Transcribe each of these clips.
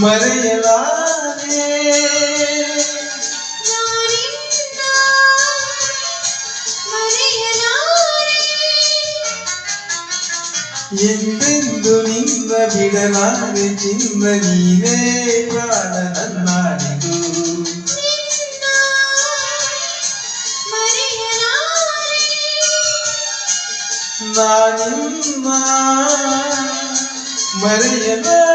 ಮರೆಯಲಾರೆ ಎಂದೆಂದು ನಿನ್ನ ಬಿಡಲಾರೆ ಚಿನ್ನ ನೀನೇ ಪ್ರಾಣ ನನ್ನಾಡಿದು ನಾನಿನ್ನ ಮರೆಯಲಾರೆ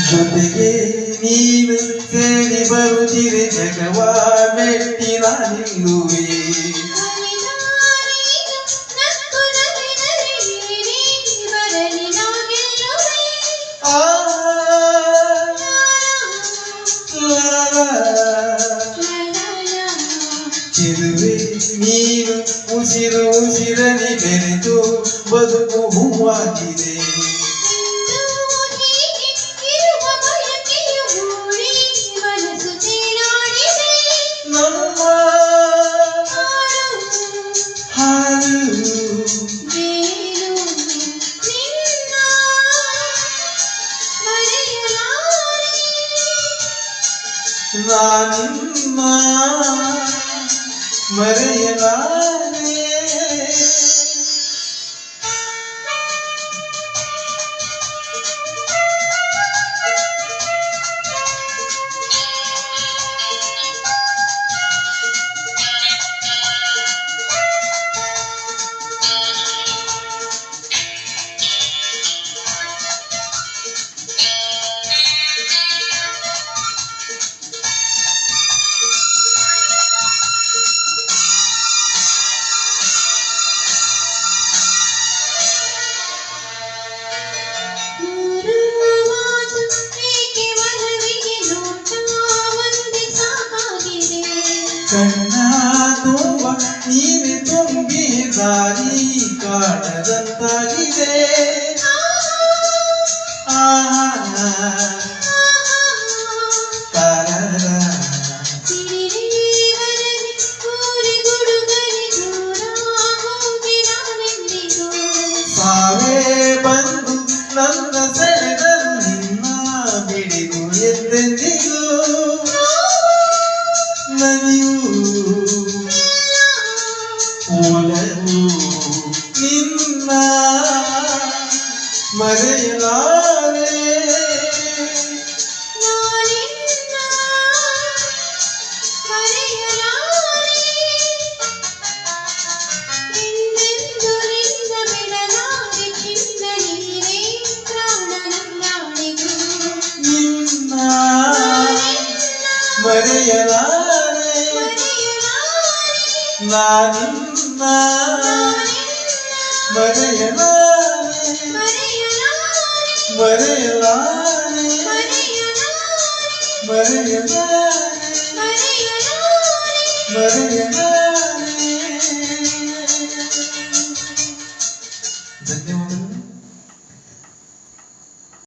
ಜೊತೆಗೆ ನೀನು ಸೇರಿ ಬರುತ್ತಿರೆ ಜಗವ ಮೆಟ್ಟಿ ನಾನಿಲ್ಲುವೆ ಚಿರುವೆ ನೀನು ಉಸಿರು ಉಸಿರಲಿ ಬೆರೆತು ಬದುಕು ಹೂವಾಗಿದೆ ನಾನಿನ್ನ ಮರೆಯಲಾರೆ ಕಣ್ಣ ತುಂಬ ನೀನೆ ತುಂಬಿ ದಾರಿ ಕಾಣದಂತಾಗಿದೆ ಸಾವೇ ಬಂದು ನನ್ನ ಸೆಳೆದರು ನಿನ್ನ ಬಿಡಿದು ಎಂದೆಂದಿಗೂ ಒಲವು ನಿನ್ನ ಮರೆಯಲಾರೆ ನಿನ್ನ ಮರೆಯಲಾರೆ ನಾನಿನ್ನ ಮರೆಯಲಾರೆ ಮರೆಯಲಾರೆ ಮರೆಯಲಾರೆ ಮರೆಯಲಾರೆ ಧನ್ಯವಾದ.